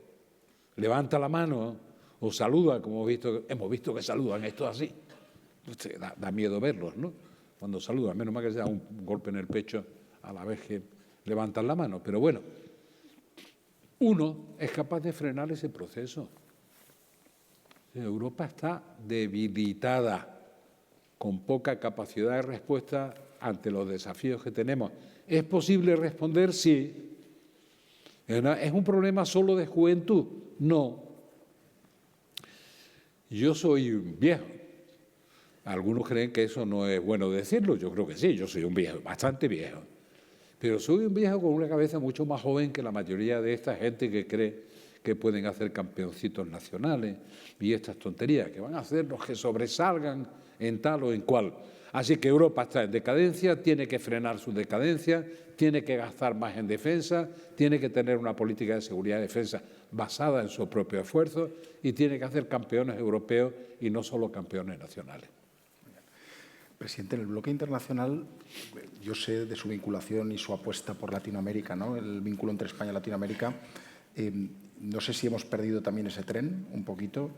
Speaker 2: levanta la mano o saluda, como hemos visto que saludan estos así. Da miedo verlos, ¿no? Cuando saludan, menos mal que se da un golpe en el pecho a la vez que levantan la mano. Pero bueno, uno es capaz de frenar ese proceso. Europa está debilitada, con poca capacidad de respuesta ante los desafíos que tenemos. ¿Es posible responder? Sí. ¿Es un problema solo de juventud? No. Yo soy un viejo. Algunos creen que eso no es bueno decirlo. Yo creo que sí, yo soy un viejo, bastante viejo. Pero soy un viejo con una cabeza mucho más joven que la mayoría de esta gente que cree que pueden hacer campeoncitos nacionales y estas tonterías, que van a hacer los que sobresalgan en tal o en cual. Así que Europa está en decadencia, tiene que frenar su decadencia, tiene que gastar más en defensa, tiene que tener una política de seguridad y defensa basada en su propio esfuerzo y tiene que hacer campeones europeos y no solo campeones nacionales.
Speaker 1: Presidente, en el bloque internacional, yo sé de su vinculación y su apuesta por Latinoamérica, ¿no? El vínculo entre España y Latinoamérica. No sé si hemos perdido también ese tren un poquito.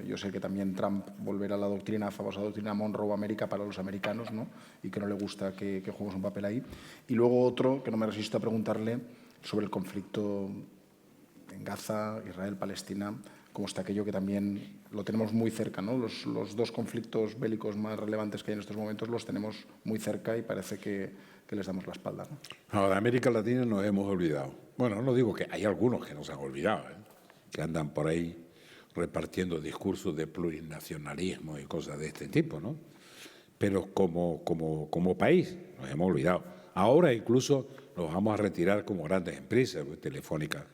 Speaker 1: Yo sé que también Trump volverá a la famosa doctrina Monroe América para los americanos, ¿no? Y que no le gusta que juguemos un papel ahí. Y luego otro que no me resisto a preguntarle sobre el conflicto en Gaza, Israel, Palestina, como está aquello que también lo tenemos muy cerca, ¿no? Los dos conflictos bélicos más relevantes que hay en estos momentos los tenemos muy cerca y parece que les damos la espalda, ¿no?
Speaker 2: No, de América Latina nos hemos olvidado. Bueno, no digo que hay algunos que nos han olvidado, que andan por ahí repartiendo discursos de plurinacionalismo y cosas de este tipo, ¿no? Pero como país nos hemos olvidado. Ahora incluso nos vamos a retirar como grandes empresas. Telefónica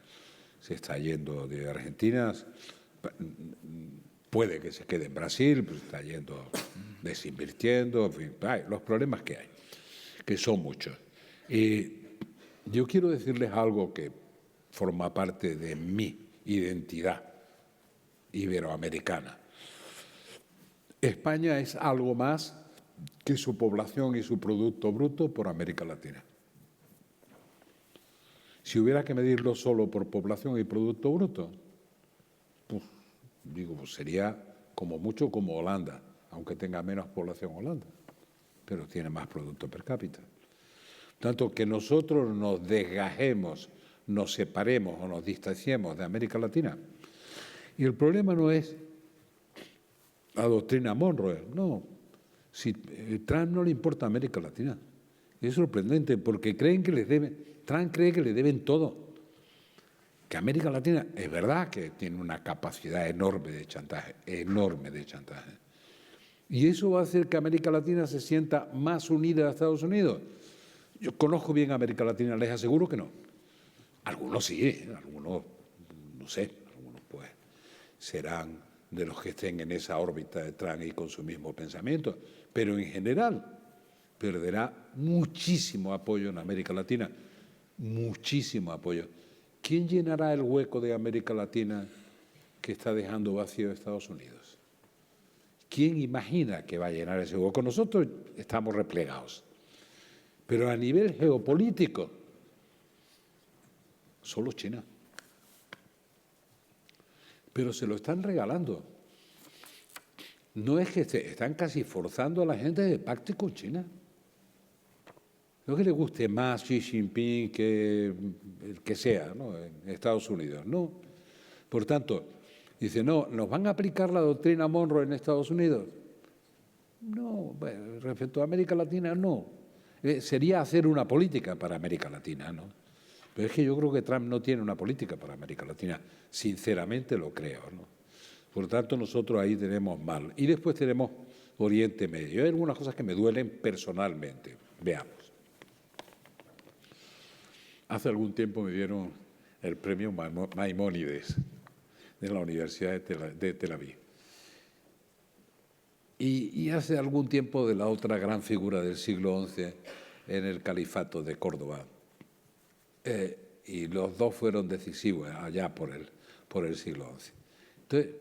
Speaker 2: se está yendo de Argentina, puede que se quede en Brasil, pero está yendo desinvirtiendo, en fin, los problemas que hay, que son muchos. Yo quiero decirles algo que forma parte de mi identidad iberoamericana. España es algo más que su población y su Producto Bruto por América Latina. Si hubiera que medirlo solo por población y Producto Bruto, Digo, pues sería como mucho como Holanda, aunque tenga menos población Holanda, pero tiene más producto per cápita. Tanto que nosotros nos desgajemos, nos separemos o nos distanciemos de América Latina. Y el problema no es la doctrina Monroe, no. Si Trump no le importa a América Latina. Es sorprendente porque Trump cree que le deben todo. Que América Latina es verdad que tiene una capacidad enorme de chantaje. Y eso va a hacer que América Latina se sienta más unida a Estados Unidos. Yo conozco bien a América Latina, les aseguro que no. Algunos sí, algunos, no sé, algunos pues serán de los que estén en esa órbita de Trump y con su mismo pensamiento, pero en general perderá muchísimo apoyo en América Latina, muchísimo apoyo. ¿Quién llenará el hueco de América Latina que está dejando vacío Estados Unidos? ¿Quién imagina que va a llenar ese hueco? Nosotros estamos replegados, pero a nivel geopolítico, solo China. Pero se lo están regalando. No es que están casi forzando a la gente de pacte con China. No es que le guste más Xi Jinping que el que sea, ¿no?, en Estados Unidos, no. Por tanto, dice, no, ¿nos van a aplicar la doctrina Monroe en Estados Unidos? No, bueno, respecto a América Latina, no. Sería hacer una política para América Latina, ¿no? Pero es que yo creo que Trump no tiene una política para América Latina. Sinceramente lo creo, ¿no? Por tanto, nosotros ahí tenemos mal. Y después tenemos Oriente Medio. Hay algunas cosas que me duelen personalmente. Veamos. Hace algún tiempo me dieron el premio Maimónides de la Universidad de Tel Aviv. Y hace algún tiempo de la otra gran figura del siglo XI en el Califato de Córdoba. Y los dos fueron decisivos allá por el siglo XI. Entonces,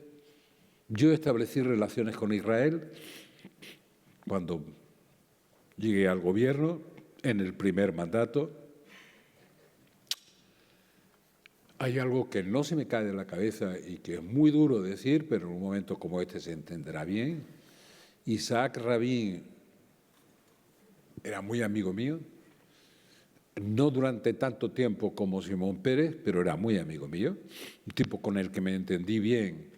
Speaker 2: yo establecí relaciones con Israel cuando llegué al gobierno, en el primer mandato. Hay algo que no se me cae de la cabeza y que es muy duro decir, pero en un momento como este se entenderá bien. Isaac Rabin era muy amigo mío, no durante tanto tiempo como Simón Pérez, pero era muy amigo mío, un tipo con el que me entendí bien.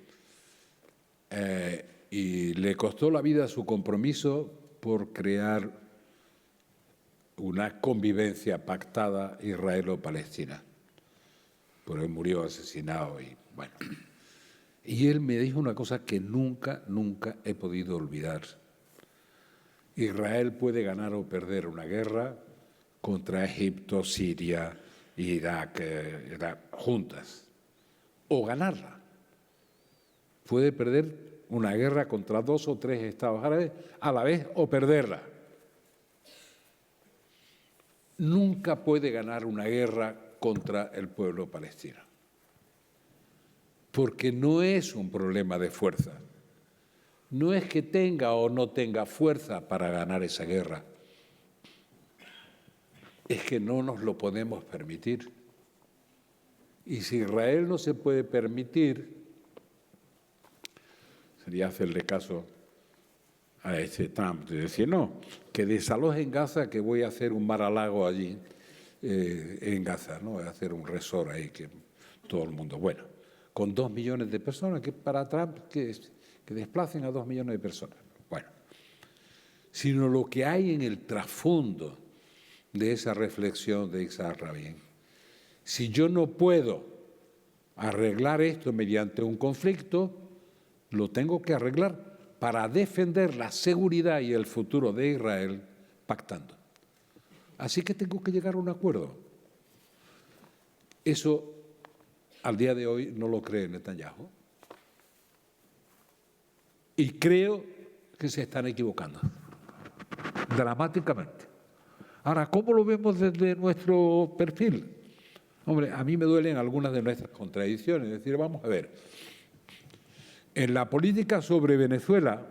Speaker 2: Y le costó la vida su compromiso por crear una convivencia pactada israelo-palestina. Pero él murió asesinado y bueno. Y él me dijo una cosa que nunca he podido olvidar. Israel puede ganar o perder una guerra contra Egipto, Siria, Irak, juntas, o ganarla. Puede perder una guerra contra 2 o 3 estados árabes a la vez o perderla. Nunca puede ganar una guerra contra el pueblo palestino, porque no es un problema de fuerza. No es que tenga o no tenga fuerza para ganar esa guerra. Es que no nos lo podemos permitir. Y si Israel no se puede permitir, sería hacerle caso a este Trump, de decir, no, que desalojen Gaza, que voy a hacer un mar-a-lago allí en Gaza, ¿no? Voy a hacer un resort ahí, que todo el mundo, bueno, con 2 millones de personas, que para Trump que desplacen a 2 millones de personas. Bueno, sino lo que hay en el trasfondo de esa reflexión de Isaac Rabin. Si yo no puedo arreglar esto mediante un conflicto, lo tengo que arreglar para defender la seguridad y el futuro de Israel pactando. Así que tengo que llegar a un acuerdo. Eso al día de hoy no lo cree Netanyahu. Y creo que se están equivocando, dramáticamente. Ahora, ¿cómo lo vemos desde nuestro perfil? Hombre, a mí me duelen algunas de nuestras contradicciones. Es decir, vamos a ver, en la política sobre Venezuela,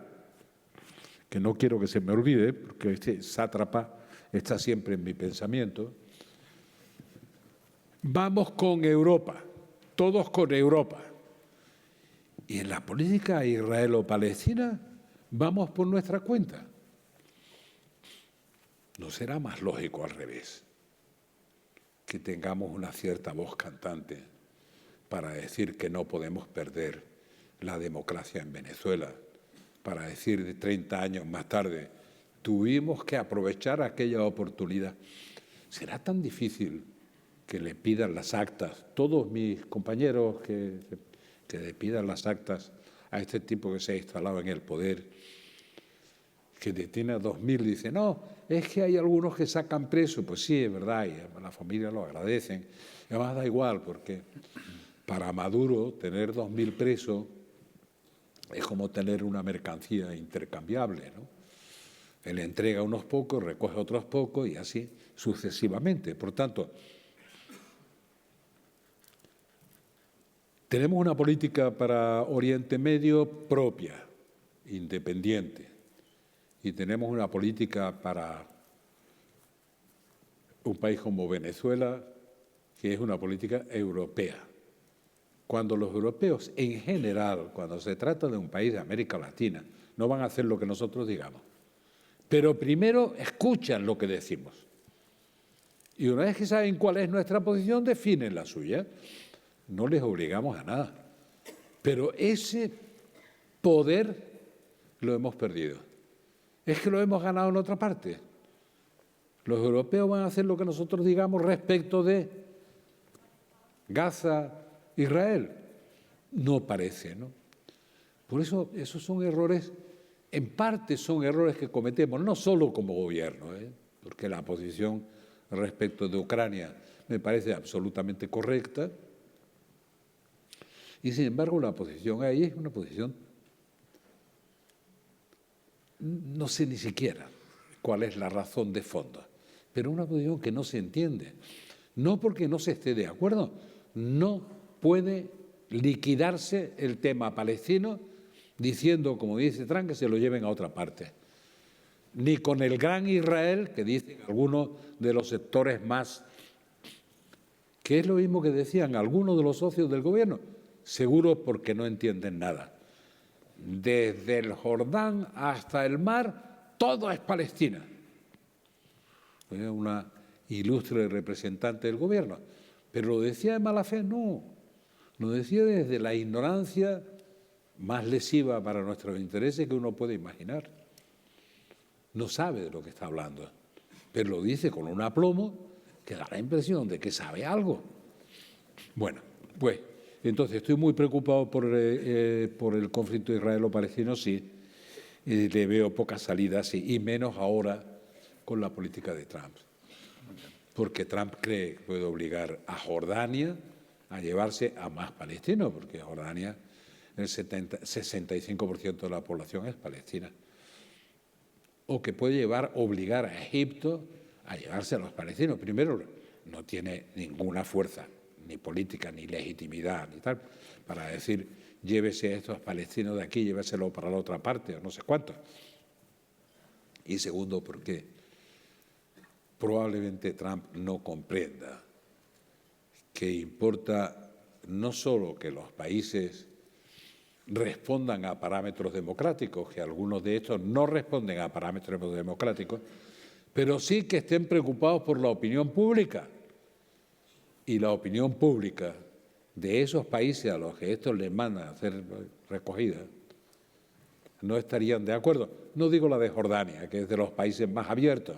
Speaker 2: que no quiero que se me olvide, porque este sátrapa está siempre en mi pensamiento, vamos con Europa, todos con Europa. Y en la política israelo-palestina vamos por nuestra cuenta. ¿No será más lógico al revés? Que tengamos una cierta voz cantante para decir que no podemos perder la democracia en Venezuela, para decir de 30 años más tarde, tuvimos que aprovechar aquella oportunidad. ¿Será tan difícil que le pidan las actas, todos mis compañeros que le pidan las actas a este tipo que se ha instalado en el poder, que detiene a 2.000, dice, no, es que hay algunos que sacan preso? Pues sí, es verdad, y la familia lo agradecen. Y además da igual, porque para Maduro tener 2.000 presos es como tener una mercancía intercambiable, ¿no? Él entrega unos pocos, recoge otros pocos y así sucesivamente. Por tanto, tenemos una política para Oriente Medio propia, independiente, y tenemos una política para un país como Venezuela, que es una política europea. Cuando los europeos, en general, cuando se trata de un país de América Latina, no van a hacer lo que nosotros digamos, pero primero escuchan lo que decimos. Y una vez que saben cuál es nuestra posición, definen la suya. No les obligamos a nada. Pero ese poder lo hemos perdido. Es que lo hemos ganado en otra parte. Los europeos van a hacer lo que nosotros digamos respecto de Gaza, Israel. No parece, ¿no? Por eso esos son errores, en parte son errores que cometemos, no solo como gobierno, porque la posición respecto de Ucrania me parece absolutamente correcta, y sin embargo la posición ahí es una posición, no sé ni siquiera cuál es la razón de fondo, pero una posición que no se entiende, no porque no se esté de acuerdo, no puede liquidarse el tema palestino diciendo, como dice Trump, que se lo lleven a otra parte. Ni con el gran Israel, que dicen algunos de los sectores más, que es lo mismo que decían algunos de los socios del gobierno, seguro porque no entienden nada. Desde el Jordán hasta el mar, todo es Palestina. Una ilustre representante del gobierno. Pero lo decía de mala fe, no. Lo decía desde la ignorancia más lesiva para nuestros intereses que uno puede imaginar. No sabe de lo que está hablando, pero lo dice con un aplomo que da la impresión de que sabe algo. Bueno, pues, entonces estoy muy preocupado por el conflicto israelo-palestino, sí, le veo pocas salidas, sí, y menos ahora con la política de Trump. Porque Trump cree que puede obligar a Jordania a llevarse a más palestinos, porque Jordania, el 65% de la población es palestina. O que puede obligar a Egipto a llevarse a los palestinos. Primero, no tiene ninguna fuerza, ni política, ni legitimidad, ni tal, para decir, llévese a estos palestinos de aquí, lléveselo para la otra parte, o no sé cuánto. Y segundo, porque probablemente Trump no comprenda que importa no solo que los países respondan a parámetros democráticos, que algunos de estos no responden a parámetros democráticos, pero sí que estén preocupados por la opinión pública. Y la opinión pública de esos países a los que estos les mandan a hacer recogida no estarían de acuerdo. No digo la de Jordania, que es de los países más abiertos,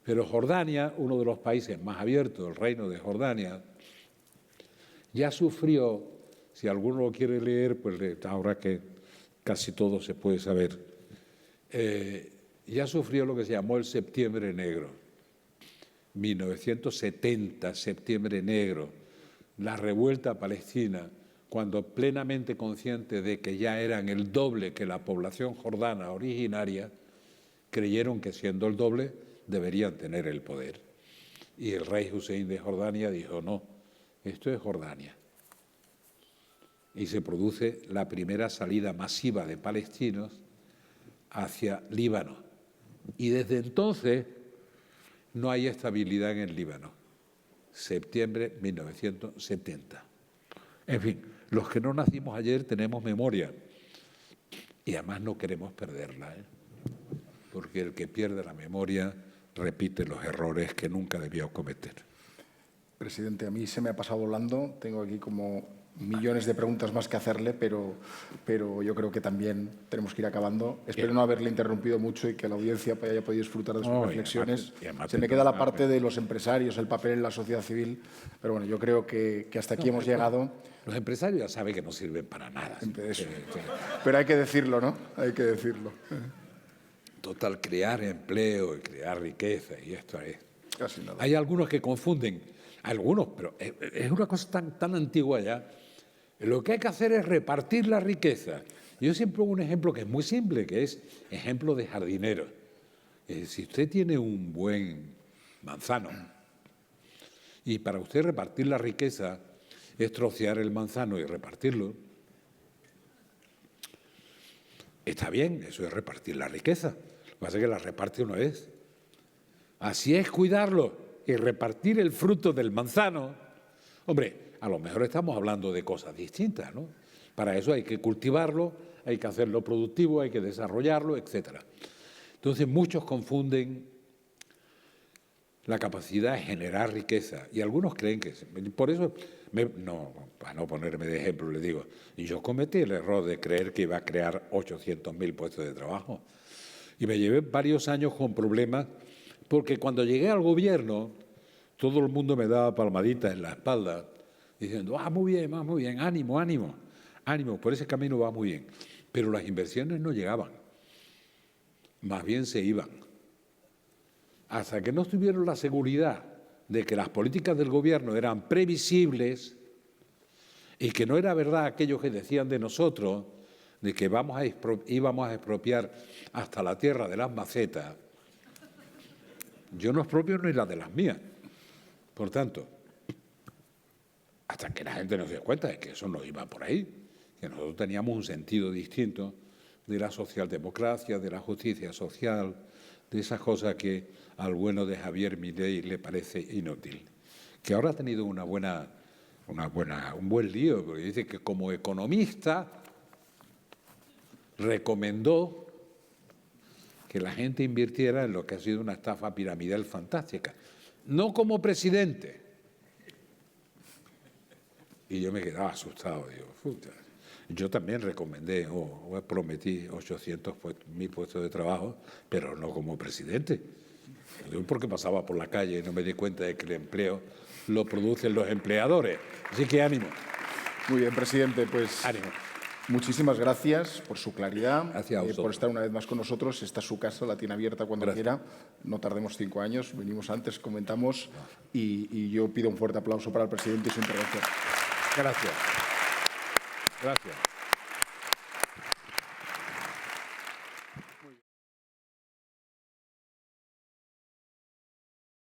Speaker 2: pero Jordania, uno de los países más abiertos, el Reino de Jordania, ya sufrió, si alguno lo quiere leer, pues ahora que casi todo se puede saber, ya sufrió lo que se llamó el Septiembre Negro. 1970, Septiembre Negro, la revuelta palestina, cuando plenamente consciente de que ya eran el doble que la población jordana originaria, creyeron que siendo el doble deberían tener el poder. Y el rey Hussein de Jordania dijo, no, esto es Jordania. Y se produce la primera salida masiva de palestinos hacia Líbano. Y desde entonces no hay estabilidad en el Líbano. Septiembre 1970. En fin, Los que no nacimos ayer tenemos memoria y además no queremos perderla, ¿eh? Porque el que pierde la memoria repite los errores que nunca debió cometer.
Speaker 1: Presidente, a mí se me ha pasado volando. Tengo aquí como millones de preguntas más que hacerle, pero yo creo que también tenemos que ir acabando. Espero no haberle interrumpido mucho y que la audiencia haya podido disfrutar de sus reflexiones. Se me queda la parte de los empresarios, el papel en la sociedad civil, pero bueno, yo creo que hasta aquí hemos llegado.
Speaker 2: Los empresarios ya saben que no sirven para nada.
Speaker 1: Eso. Pero hay que decirlo, ¿no? Hay que decirlo.
Speaker 2: Total, crear empleo y crear riqueza, y esto es.
Speaker 1: Casi nada.
Speaker 2: Hay algunos que confunden, algunos, pero es una cosa tan antigua ya. Lo que hay que hacer es repartir la riqueza. Yo siempre pongo un ejemplo que es muy simple, que es ejemplo de jardinero. Si usted tiene un buen manzano y para usted repartir la riqueza es trocear el manzano y repartirlo, está bien, eso es repartir la riqueza. Lo que pasa es que la reparte una vez. Así es cuidarlo y repartir el fruto del manzano. Hombre, a lo mejor estamos hablando de cosas distintas, ¿no? Para eso hay que cultivarlo, hay que hacerlo productivo, hay que desarrollarlo, etc. Entonces, muchos confunden la capacidad de generar riqueza y algunos creen que... Por eso, para no ponerme de ejemplo, le digo, yo cometí el error de creer que iba a crear 800.000 puestos de trabajo y me llevé varios años con problemas porque cuando llegué al gobierno todo el mundo me daba palmaditas en la espalda diciendo, muy bien, ánimo, por ese camino va muy bien. Pero las inversiones no llegaban, más bien se iban. Hasta que no tuvieron la seguridad de que las políticas del gobierno eran previsibles y que no era verdad aquello que decían de nosotros, de que íbamos a expropiar hasta la tierra de las macetas, yo no expropio ni la de las mías. Por tanto, hasta que la gente no se dio cuenta de que eso no iba por ahí, que nosotros teníamos un sentido distinto de la socialdemocracia, de la justicia social, de esas cosas que al bueno de Javier Milei le parece inútil. Que ahora ha tenido un buen lío, porque dice que como economista recomendó que la gente invirtiera en lo que ha sido una estafa piramidal fantástica. No como presidente. Y yo me quedaba asustado. Digo, puta. Yo también recomendé o prometí 800.000 puestos de trabajo, pero no como presidente. Porque pasaba por la calle y no me di cuenta de que el empleo lo producen los empleadores. Así que ánimo.
Speaker 1: Muy bien, presidente. Pues
Speaker 2: ánimo.
Speaker 1: Muchísimas gracias por su claridad, por estar una vez más con nosotros. Esta es su casa, la tiene abierta cuando quiera. No tardemos 5 años, venimos antes, comentamos y yo pido un fuerte aplauso para el presidente y su intervención.
Speaker 2: Gracias. Gracias.